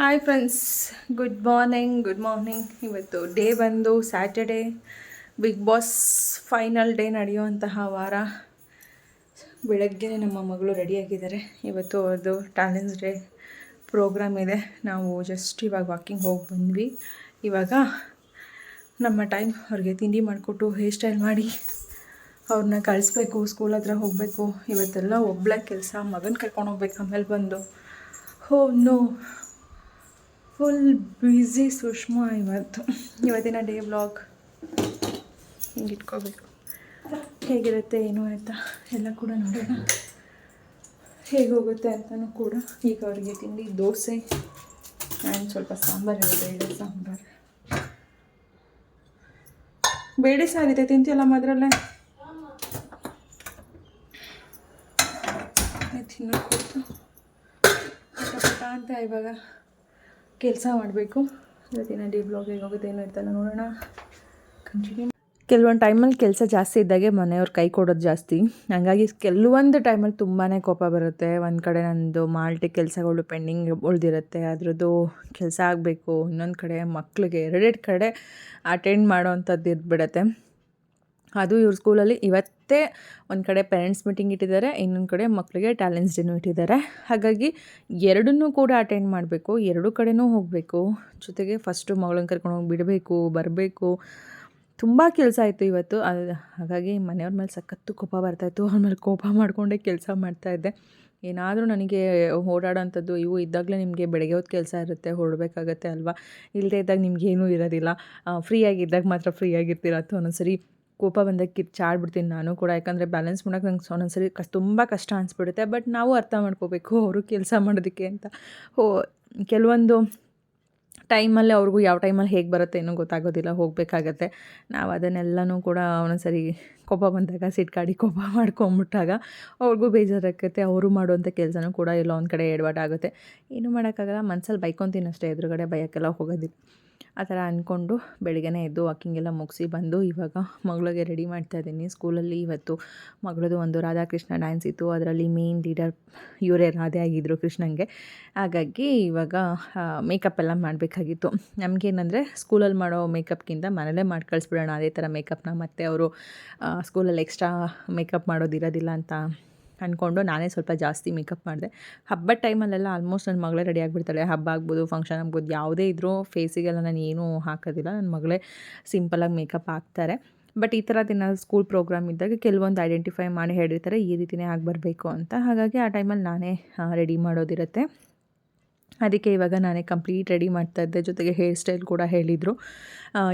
Hi friends, good morning. ಇವತ್ತು day ಬಂದು Saturday, Bigg Boss final day ನಡೆಯುವಂತಹ ವಾರ. ಬೆಳಗ್ಗೆ ನಮ್ಮ ಮಗಳು ರೆಡಿಯಾಗಿದ್ದಾರೆ. ಇವತ್ತು ಅವ್ರದ್ದು ಟ್ಯಾಲೆಂಟ್ಸ್ ಡೇ ಪ್ರೋಗ್ರಾಮ್ ಇದೆ. ನಾವು ಜಸ್ಟ್ ಇವಾಗ ವಾಕಿಂಗ್ ಹೋಗಿ ಬಂದ್ವಿ. ಇವಾಗ ನಮ್ಮ ಟೈಮ್ ಅವ್ರಿಗೆ ತಿಂಡಿ ಮಾಡಿಕೊಟ್ಟು ಹೇರ್ ಸ್ಟೈಲ್ ಮಾಡಿ ಅವ್ರನ್ನ ಕಳಿಸ್ಬೇಕು, ಸ್ಕೂಲ್ ಹತ್ರ ಹೋಗಬೇಕು. ಇವತ್ತೆಲ್ಲ ಒಬ್ಬಳೇ ಕೆಲಸ, ಮಗನ ಕರ್ಕೊಂಡು ಹೋಗ್ಬೇಕು. ಆಮೇಲೆ ಬಂದು ನೋ ಫುಲ್ ಬ್ಯುಸಿ ಸುಷ್ಮಾ. ಇವತ್ತಿನ ಡೇ ವ್ಲಾಗ್ ಹಿಂಗೆ ಇಟ್ಕೋಬೇಕು. ಹೇಗಿರುತ್ತೆ ಏನು ಅಂತ ಎಲ್ಲ ಕೂಡ ನೋಡೋಣ, ಹೇಗೆ ಹೋಗುತ್ತೆ ಅಂತಲೂ ಕೂಡ. ಈಗ ಅವ್ರಿಗೆ ತಿಂಡಿ ದೋಸೆ ಆ್ಯಂಡ್ ಸ್ವಲ್ಪ ಸಾಂಬಾರು ಇದೆ, ಬೇಳೆ ಸಾಂಬಾರು. ಬೇಳೆ ಸಾರಿದೆ, ತಿಂತೀಯಲ್ಲ ಅದರಲ್ಲೇ ತಿನ್ನೋಕ್ಕೊಟ್ಟು ಪಟ ಅಂತ ಇವಾಗ ಕೆಲಸ ಮಾಡಬೇಕು. ಇವತ್ತಿನ ಡೇ ಬ್ಲಾಗ್ ಹೇಗೆ ಹೋಗುತ್ತೆ ಏನು ಇರ್ತಲ್ಲ ನೋಡೋಣ, ಕಂಟಿನ್ಯೂ. ಕೆಲವೊಂದು ಟೈಮಲ್ಲಿ ಕೆಲಸ ಜಾಸ್ತಿ ಇದ್ದಾಗೆ ಮನೆಯವ್ರು ಕೈ ಕೊಡೋದು ಜಾಸ್ತಿ. ಹಾಗಾಗಿ ಕೆಲವೊಂದು ಟೈಮಲ್ಲಿ ತುಂಬಾ ಕೋಪ ಬರುತ್ತೆ. ಒಂದು ಕಡೆ ನಂದು ಮಾಲ್ಟಿ ಕೆಲಸಗಳು ಪೆಂಡಿಂಗ್ ಉಳಿದಿರುತ್ತೆ, ಅದ್ರದ್ದು ಕೆಲಸ ಆಗಬೇಕು. ಇನ್ನೊಂದು ಕಡೆ ಮಕ್ಕಳಿಗೆ ಎರಡೆರಡು ಕಡೆ ಅಟೆಂಡ್ ಮಾಡೋವಂಥದ್ದು ಇದ್ಬಿಡುತ್ತೆ. ಅದು ಇವ್ರ ಸ್ಕೂಲಲ್ಲಿ ಇವತ್ತೇ ಒಂದು ಕಡೆ ಪೇರೆಂಟ್ಸ್ ಮೀಟಿಂಗ್ ಇಟ್ಟಿದ್ದಾರೆ, ಇನ್ನೊಂದು ಕಡೆ ಮಕ್ಕಳಿಗೆ ಟ್ಯಾಲೆಂಟ್ಸ್ ಡೇನೂ ಇಟ್ಟಿದ್ದಾರೆ. ಹಾಗಾಗಿ ಎರಡನ್ನೂ ಕೂಡ ಅಟೆಂಡ್ ಮಾಡಬೇಕು, ಎರಡೂ ಕಡೆನೂ ಹೋಗಬೇಕು. ಜೊತೆಗೆ ಫಸ್ಟು ಮಗಳನ್ನ ಕರ್ಕೊಂಡು ಹೋಗಿ ಬಿಡಬೇಕು, ಬರಬೇಕು. ತುಂಬ ಕೆಲಸ ಆಯಿತು ಇವತ್ತು. ಹಾಗಾಗಿ ಮನೆಯವ್ರ ಮೇಲೆ ಸಖತ್ತು ಕೋಪ ಬರ್ತಾಯಿತ್ತು. ಅವ್ರ ಮೇಲೆ ಕೋಪ ಮಾಡಿಕೊಂಡೇ ಕೆಲಸ ಮಾಡ್ತಾಯಿದ್ದೆ. ಏನಾದರೂ ನನಗೆ ಓಡಾಡೋಂಥದ್ದು ಇವು ಇದ್ದಾಗಲೇ ನಿಮಗೆ ಬೆಳಗ್ಗೆ ಹೊತ್ತು ಕೆಲಸ ಇರುತ್ತೆ, ಹೊರಡಬೇಕಾಗತ್ತೆ ಅಲ್ವಾ. ಇಲ್ಲದೇ ಇದ್ದಾಗ ನಿಮಗೇನೂ ಇರೋದಿಲ್ಲ. ಫ್ರೀಯಾಗಿದ್ದಾಗ ಮಾತ್ರ ಫ್ರೀಯಾಗಿರ್ತೀರ. ಅಥವಾ ಒಂದೊಂದ್ಸರಿ ಕೋಪ ಬಂದಾಗ ಕಿರ್ಚಾಡ್ಬಿಡ್ತೀನಿ ನಾನು ಕೂಡ. ಯಾಕಂದರೆ ಬ್ಯಾಲೆನ್ಸ್ ಮಾಡೋಕೆ ನಂಗೆ ಒಂದೊಂದ್ಸರಿ ತುಂಬ ಕಷ್ಟ ಅನಿಸ್ಬಿಡುತ್ತೆ. ಬಟ್ ನಾವು ಅರ್ಥ ಮಾಡ್ಕೋಬೇಕು ಅವರು ಕೆಲಸ ಮಾಡೋದಕ್ಕೆ ಅಂತ. ಕೆಲವೊಂದು ಟೈಮಲ್ಲಿ ಅವ್ರಿಗೂ ಯಾವ ಟೈಮಲ್ಲಿ ಹೇಗೆ ಬರುತ್ತೆ ಏನೂ ಗೊತ್ತಾಗೋದಿಲ್ಲ, ಹೋಗಬೇಕಾಗತ್ತೆ. ನಾವು ಅದನ್ನೆಲ್ಲನೂ ಕೂಡ ಒಂದೊಂದ್ಸರಿ ಕೋಪ ಬಂದಾಗ ಸಿಟ್ಕಾಡಿ ಕೋಪ ಮಾಡ್ಕೊಂಬಿಟ್ಟಾಗ ಅವ್ರಿಗೂ ಬೇಜಾರಾಗುತ್ತೆ. ಅವರು ಮಾಡುವಂಥ ಕೆಲಸನೂ ಕೂಡ ಎಲ್ಲೋ ಒಂದು ಕಡೆ ಎಡವಟ್ಟಾಗುತ್ತೆ. ಏನೂ ಮಾಡೋಕ್ಕಾಗಲ್ಲ, ಮನಸ್ಸಲ್ಲಿ ಬೈಕೊತೀನಿ ಅಷ್ಟೇ, ಎದುರುಗಡೆ ಬೈಯೋಕ್ಕೆಲ್ಲ ಹೋಗೋದಿಲ್ಲ. ಆ ಥರ ಅಂದ್ಕೊಂಡು ಬೆಳಿಗ್ಗೆನೇ ಎದ್ದು ವಾಕಿಂಗೆಲ್ಲ ಮುಗಿಸಿ ಬಂದು ಇವಾಗ ಮಗಳಿಗೆ ರೆಡಿ ಮಾಡ್ತಾಯಿದ್ದೀನಿ. ಸ್ಕೂಲಲ್ಲಿ ಇವತ್ತು ಮಗಳದು ಒಂದು ರಾಧಾಕೃಷ್ಣ ಡ್ಯಾನ್ಸ್ ಇತ್ತು. ಅದರಲ್ಲಿ ಮೇನ್ ಲೀಡರ್ ಇವರೇ ರಾಧೆ ಆಗಿದ್ದರು ಕೃಷ್ಣಂಗೆ. ಹಾಗಾಗಿ ಇವಾಗ ಮೇಕಪ್ ಎಲ್ಲ ಮಾಡಬೇಕಾಗಿತ್ತು. ನಮಗೇನಂದರೆ ಸ್ಕೂಲಲ್ಲಿ ಮಾಡೋ ಮೇಕಪ್ಗಿಂತ ಮನೇಲೇ ಮಾಡಿ ಕಳಿಸ್ಬಿಡೋಣ ಅದೇ ಥರ ಮೇಕಪ್ನ. ಮತ್ತು ಅವರು ಸ್ಕೂಲಲ್ಲಿ ಎಕ್ಸ್ಟ್ರಾ ಮೇಕಪ್ ಮಾಡೋದಿರೋದಿಲ್ಲ ಅಂತ ಅಂದ್ಕೊಂಡು ನಾನೇ ಸ್ವಲ್ಪ ಜಾಸ್ತಿ ಮೇಕಪ್ ಮಾಡಿದೆ. ಹಬ್ಬದ ಟೈಮಲ್ಲೆಲ್ಲ ಆಲ್ಮೋಸ್ಟ್ ನನ್ನ ಮಗಳೇ ರೆಡಿ ಆಗಿಬಿಡ್ತಾಳೆ. ಹಬ್ಬ ಆಗ್ಬೋದು, ಫಂಕ್ಷನ್ ಆಗ್ಬೋದು, ಯಾವುದೇ ಇದ್ದರೂ ಫೇಸಿಗೆಲ್ಲ ನಾನು ಏನೂ ಹಾಕೋದಿಲ್ಲ. ನನ್ನ ಮಗಳೇ ಸಿಂಪಲಾಗಿ ಮೇಕಪ್ ಹಾಕ್ತಾರೆ. ಬಟ್ ಈ ಥರ ದಿನ ಸ್ಕೂಲ್ ಪ್ರೋಗ್ರಾಮ್ ಇದ್ದಾಗ ಕೆಲವೊಂದು ಐಡೆಂಟಿಫೈ ಮಾಡಿ ಹೇಳಿರ್ತಾರೆ, ಈ ರೀತಿಯೇ ಆಗಿ ಬರಬೇಕು ಅಂತ. ಹಾಗಾಗಿ ಆ ಟೈಮಲ್ಲಿ ನಾನೇ ರೆಡಿ ಮಾಡೋದಿರುತ್ತೆ. ಅದಕ್ಕೆ ಇವಾಗ ನಾನೇ ಕಂಪ್ಲೀಟ್ ರೆಡಿ ಮಾಡ್ತಾಯಿದ್ದೆ. ಜೊತೆಗೆ ಹೇರ್ ಸ್ಟೈಲ್ ಕೂಡ ಹೇಳಿದರು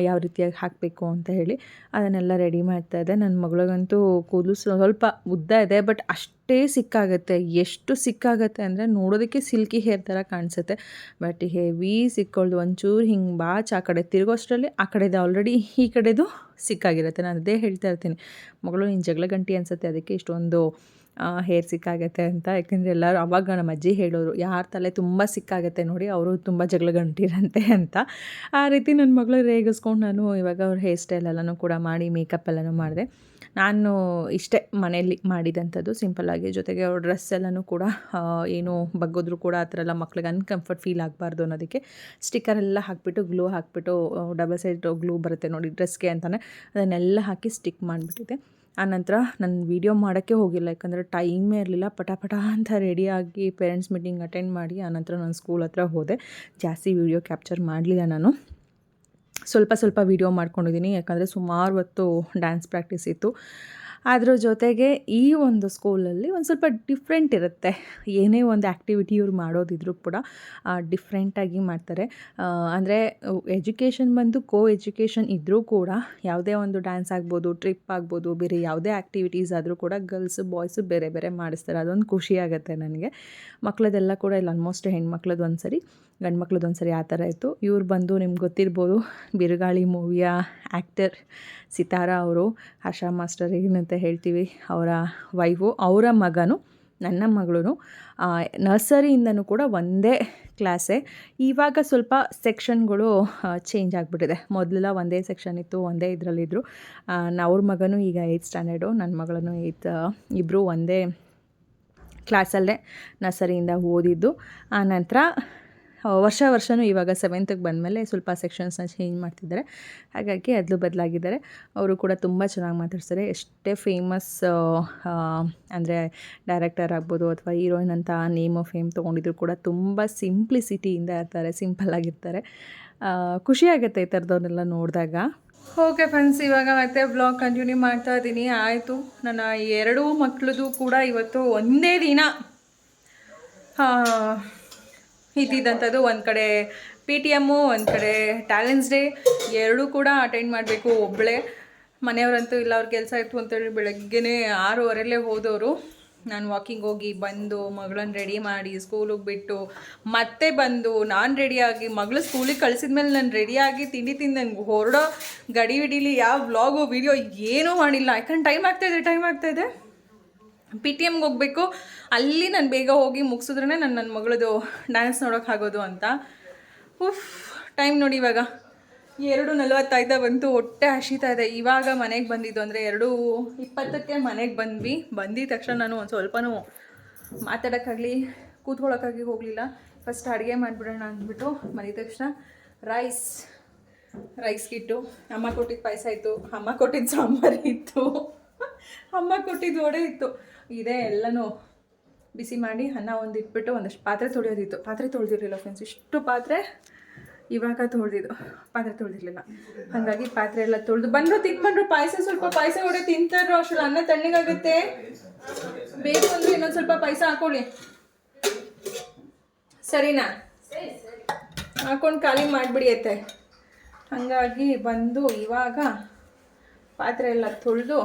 ಯಾವ ರೀತಿಯಾಗಿ ಹಾಕಬೇಕು ಅಂತ ಹೇಳಿ. ಅದನ್ನೆಲ್ಲ ರೆಡಿ ಮಾಡ್ತಾಯಿದ್ದೆ. ನನ್ನ ಮಗಳಿಗಂತೂ ಕೂದಲು ಸ್ವಲ್ಪ ಉದ್ದ ಇದೆ, ಬಟ್ ಅಷ್ಟೇ ಸಿಕ್ಕಾಗುತ್ತೆ. ಎಷ್ಟು ಸಿಕ್ಕಾಗುತ್ತೆ ಅಂದರೆ ನೋಡೋದಕ್ಕೆ ಸಿಲ್ಕಿ ಹೇರ್ ಥರ ಕಾಣಿಸುತ್ತೆ, ಬಟ್ ಹೆವಿ ಸಿಕ್ಕೊಳ್ದು. ಒಂಚೂರು ಹಿಂಗೆ ಬಾಚ್ ಆ ಕಡೆ ತಿರುಗೋಷ್ಟರಲ್ಲಿ ಆ ಕಡೆದು ಆಲ್ರೆಡಿ ಈ ಕಡೆದು ಸಿಕ್ಕಾಗಿರುತ್ತೆ. ನಾನು ಅದೇ ಹೇಳ್ತಾ ಇರ್ತೀನಿ, ಮಗಳು ನೀನು ಜಗಳ ಗಂಟಿ ಅನಿಸುತ್ತೆ, ಅದಕ್ಕೆ ಇಷ್ಟೊಂದು ಹೇರ್ ಸಿಕ್ಕಾಗತ್ತೆ ಅಂತ. ಯಾಕೆಂದರೆ ಎಲ್ಲರೂ ಆವಾಗ ನಮ್ಮ ಅಜ್ಜಿ ಹೇಳೋರು, ಯಾರ ತಲೆ ತುಂಬ ಸಿಕ್ಕಾಗತ್ತೆ ನೋಡಿ ಅವರು ತುಂಬ ಜಗಳ ಗಂಟಿರಂತೆ ಅಂತ. ಆ ರೀತಿ ನನ್ನ ಮಗಳು ರೇಗಿಸ್ಕೊಂಡು ನಾನು ಇವಾಗ ಅವ್ರ ಹೇರ್ ಸ್ಟೈಲ್ ಎಲ್ಲನೂ ಕೂಡ ಮಾಡಿ ಮೇಕಪ್ ಎಲ್ಲನೂ ಮಾಡಿದೆ. ನಾನು ಇಷ್ಟೇ ಮನೆಯಲ್ಲಿ ಮಾಡಿದಂಥದ್ದು ಸಿಂಪಲ್ಲಾಗಿ. ಜೊತೆಗೆ ಅವ್ರ ಡ್ರೆಸ್ ಎಲ್ಲನೂ ಕೂಡ ಏನು ಬಗ್ಗೋದ್ರು ಕೂಡ ಆ ಥರ ಎಲ್ಲ ಮಕ್ಳಿಗೆ ಅನ್ಕಂಫರ್ಟ್ ಫೀಲ್ ಆಗಬಾರ್ದು ಅನ್ನೋದಕ್ಕೆ ಸ್ಟಿಕ್ಕರೆಲ್ಲ ಹಾಕಿಬಿಟ್ಟು ಗ್ಲೂ ಹಾಕಿಬಿಟ್ಟು ಡಬಲ್ ಸೈಡ್ ಗ್ಲೂ ಬರುತ್ತೆ ನೋಡಿ ಡ್ರೆಸ್ಗೆ ಅಂತಲೇ, ಅದನ್ನೆಲ್ಲ ಹಾಕಿ ಸ್ಟಿಕ್ ಮಾಡಿಬಿಟ್ಟಿದ್ದೆ. ಆನಂತರ ನಾನು ವೀಡಿಯೋ ಮಾಡೋಕ್ಕೆ ಹೋಗಿಲ್ಲ, ಯಾಕಂದರೆ ಟೈಮೇ ಇರಲಿಲ್ಲ. ಪಟ ಅಂತ ರೆಡಿಯಾಗಿ ಪೇರೆಂಟ್ಸ್ ಮೀಟಿಂಗ್ ಅಟೆಂಡ್ ಮಾಡಿ ಆನಂತರ ನಾನು ಸ್ಕೂಲ್ ಹತ್ರ ಹೋದೆ. ಜಾಸ್ತಿ ವೀಡಿಯೋ ಕ್ಯಾಪ್ಚರ್ ಮಾಡಲಿಲ್ಲ ನಾನು, ಸ್ವಲ್ಪ ವೀಡಿಯೋ ಮಾಡ್ಕೊಂಡಿದ್ದೀನಿ. ಯಾಕಂದರೆ ಸುಮಾರು ಹೊತ್ತು ಡ್ಯಾನ್ಸ್ ಪ್ರಾಕ್ಟೀಸ್ ಇತ್ತು. ಅದ್ರ ಜೊತೆಗೆ ಈ ಒಂದು ಸ್ಕೂಲಲ್ಲಿ ಒಂದು ಸ್ವಲ್ಪ ಡಿಫ್ರೆಂಟ್ ಇರುತ್ತೆ. ಏನೇ ಒಂದು ಆ್ಯಕ್ಟಿವಿಟಿ ಇವ್ರು ಮಾಡೋದಿದ್ರೂ ಕೂಡ ಡಿಫ್ರೆಂಟಾಗಿ ಮಾಡ್ತಾರೆ. ಅಂದರೆ ಎಜುಕೇಷನ್ ಬಂದು ಎಜುಕೇಷನ್ ಇದ್ದರೂ ಕೂಡ ಯಾವುದೇ ಒಂದು ಡ್ಯಾನ್ಸ್ ಆಗ್ಬೋದು, ಟ್ರಿಪ್ ಆಗ್ಬೋದು, ಬೇರೆ ಯಾವುದೇ ಆ್ಯಕ್ಟಿವಿಟೀಸ್ ಆದರೂ ಕೂಡ ಗರ್ಲ್ಸು ಬಾಯ್ಸು ಬೇರೆ ಬೇರೆ ಮಾಡಿಸ್ತಾರೆ. ಅದೊಂದು ಖುಷಿ ಆಗುತ್ತೆ ನನಗೆ. ಮಕ್ಕಳದೆಲ್ಲ ಕೂಡ ಇಲ್ಲ, ಆಲ್ಮೋಸ್ಟ್ ಹೆಣ್ಮಕ್ಳದ್ದು ಒಂದು ಸರಿ, ಗಂಡು ಮಕ್ಳದ್ದು ಒಂದು ಸರಿ ಆ ಥರ ಇತ್ತು. ಇವ್ರು ಬಂದು ನಿಮ್ಗೆ ಗೊತ್ತಿರ್ಬೋದು, ಬಿರುಗಾಳಿ ಮೂವಿಯ ಆ್ಯಕ್ಟರ್ ಸಿತಾರಾ ಅವರು, ಆಶಾ ಮಾಸ್ಟರ್ ಏನಂತ ಹೇಳ್ತೀವಿ, ಅವರ ವೈಫು, ಅವರ ಮಗನು, ನನ್ನ ಮಗಳು ನರ್ಸರಿಯಿಂದನೂ ಕೂಡ ಒಂದೇ ಕ್ಲಾಸೇ. ಇವಾಗ ಸ್ವಲ್ಪ ಸೆಕ್ಷನ್ಗಳು ಚೇಂಜ್ ಆಗಿಬಿಟ್ಟಿದೆ. ಮೊದಲೆಲ್ಲ ಒಂದೇ ಸೆಕ್ಷನ್ ಇತ್ತು, ಒಂದೇ ಇದರಲ್ಲಿದ್ದರು. ಅವ್ರ ಮಗನೂ ಈಗ 8th ಸ್ಟ್ಯಾಂಡರ್ಡು, ನನ್ನ ಮಗಳನ್ನು 8th, ಇಬ್ಬರು ಒಂದೇ ಕ್ಲಾಸಲ್ಲೇ ನರ್ಸರಿಯಿಂದ ಓದಿದ್ದು. ಆನಂತರ ವರ್ಷವೂ ಇವಾಗ 7th ಬಂದಮೇಲೆ ಸ್ವಲ್ಪ ಸೆಕ್ಷನ್ಸ್ನ ಚೇಂಜ್ ಮಾಡ್ತಿದ್ದಾರೆ. ಹಾಗಾಗಿ ಅದಲು ಬದಲಾಗಿದ್ದಾರೆ. ಅವರು ಕೂಡ ತುಂಬ ಚೆನ್ನಾಗಿ ಮಾತಾಡ್ತಾರೆ. ಎಷ್ಟೇ ಫೇಮಸ್ ಅಂದರೆ ಡೈರೆಕ್ಟರ್ ಆಗ್ಬೋದು ಅಥವಾ ಹೀರೋಯಿನ್ ಅಂತ ನೇಮ್ ಆಫ್ ಫೇಮ್ ತೊಗೊಂಡಿದ್ರು ಕೂಡ ತುಂಬ ಸಿಂಪ್ಲಿಸಿಟಿಯಿಂದ ಇರ್ತಾರೆ, ಸಿಂಪಲ್ಲಾಗಿರ್ತಾರೆ. ಖುಷಿಯಾಗುತ್ತೆ ಈ ಥರದವ್ರನ್ನೆಲ್ಲ ನೋಡಿದಾಗ. ಓಕೆ ಫ್ರೆಂಡ್ಸ್, ಇವಾಗ ಮತ್ತೆ ಬ್ಲಾಗ್ ಕಂಟಿನ್ಯೂ ಮಾಡ್ತಾ ಇದ್ದೀನಿ. ಆಯಿತು, ನನ್ನ 2 ಮಕ್ಕಳದು ಕೂಡ ಇವತ್ತು ಒಂದೇ ದಿನ ಇದ್ದಿದ್ದಂಥದ್ದು. ಒಂದು ಕಡೆ PTM, ಒಂದು ಕಡೆ ಟ್ಯಾಲೆಂಟ್ಸ್ ಡೇ, 2 ಕೂಡ ಅಟೆಂಡ್ ಮಾಡಬೇಕು. ಒಬ್ಬಳೇ ಮನೆಯವರಂತೂ ಇಲ್ಲ, ಅವ್ರ ಕೆಲಸ ಇತ್ತು ಅಂತೇಳಿ ಬೆಳಗ್ಗೆನೇ 6:15 ಹೋದವರು. ನಾನು ವಾಕಿಂಗ್ ಹೋಗಿ ಬಂದು ಮಗಳನ್ನ ರೆಡಿ ಮಾಡಿ ಸ್ಕೂಲಿಗೆ ಬಿಟ್ಟು ಮತ್ತೆ ಬಂದು ನಾನು ರೆಡಿಯಾಗಿ ಮಗಳು ಸ್ಕೂಲಿಗೆ ಕಳಿಸಿದ್ಮೇಲೆ ನಾನು ರೆಡಿಯಾಗಿ ತಿಂಡಿ ತಿಂದು ನನಗೆ ಹೊರಡೋ ಗಡಿ ಹಿಡೀಲಿ ಯಾವ ವ್ಲಾಗು ವೀಡಿಯೋ ಏನೂ ಮಾಡಿಲ್ಲ. ಯಾಕಂದ್ರೆ ಟೈಮ್ ಆಗ್ತಾಯಿದೆ. PTMಗೆ ಹೋಗಬೇಕು. ಅಲ್ಲಿ ನಾನು ಬೇಗ ಹೋಗಿ ಮುಗಿಸಿದ್ರೇ ನನ್ನ ಮಗಳದು ಡ್ಯಾನ್ಸ್ ನೋಡೋಕ್ಕಾಗೋದು ಅಂತ. ಟೈಮ್ ನೋಡಿ ಇವಾಗ 2:45 ಬಂತು. ಹೊಟ್ಟೆ ಹಸಿತಾ ಇದೆ. ಇವಾಗ ಮನೆಗೆ ಬಂದಿದ್ದು ಅಂದರೆ 2:20ಕ್ಕೆ ಮನೆಗೆ ಬಂದಿದ್ದ ತಕ್ಷಣ ನಾನು ಒಂದು ಸ್ವಲ್ಪನೂ ಮಾತಾಡೋಕ್ಕಾಗಲಿ ಕೂತ್ಕೊಳ್ಳೋಕ್ಕಾಗಿ ಹೋಗಲಿಲ್ಲ. ಫಸ್ಟ್ ಅಡುಗೆ ಮಾಡಿಬಿಡೋಣ ಅಂದ್ಬಿಟ್ಟು ಬಂದಿದ್ದ ತಕ್ಷಣ ರೈಸ್ ಕಿಟ್ಟು, ಅಮ್ಮ ಕೊಟ್ಟಿದ್ದು ಪಾಯಸ ಇತ್ತು, ಅಮ್ಮ ಕೊಟ್ಟಿದ್ದು ಸಾಂಬಾರು ಇತ್ತು, ಅಮ್ಮ ಕೊಟ್ಟಿದ್ದು ವಡೆ ಇತ್ತು. ಇದೇ ಎಲ್ಲನೂ ಬಿಸಿ ಮಾಡಿ ಅನ್ನ ಒಂದು ಇಟ್ಬಿಟ್ಟು ಒಂದಷ್ಟು ಪಾತ್ರೆ ತೊಳೆಯೋದಿತ್ತು. ಪಾತ್ರೆ ತೊಳೆದಿರಲಿಲ್ಲ ಫ್ರೆಂಡ್ಸ್, ಇಷ್ಟು ಪಾತ್ರೆ ಇವಾಗ ಪಾತ್ರೆ ತೊಳೆದಿರಲಿಲ್ಲ. ಹಾಗಾಗಿ ಪಾತ್ರೆ ಎಲ್ಲ ತೊಳೆದು ತಿನ್ಬಂದ್ರು. ಸ್ವಲ್ಪ ಪಾಯಸ ವಡೆ ತಿಂತಾರೋ ಅಷ್ಟು ಅನ್ನ ತಣ್ಣಗಾಗುತ್ತೆ. ಬೇಕು ಅಂದರೆ ಇನ್ನೊಂದು ಸ್ವಲ್ಪ ಪಾಯಸ ಹಾಕೊಳ್ಳಿ, ಸರಿನಾ? ಹಾಕೊಂಡು ಖಾಲಿ ಮಾಡಿಬಿಡಿಯತ್ತೆ. ಹಾಗಾಗಿ ಬಂದು ಇವಾಗ ಪಾತ್ರೆ ಎಲ್ಲ ತೊಳೆದು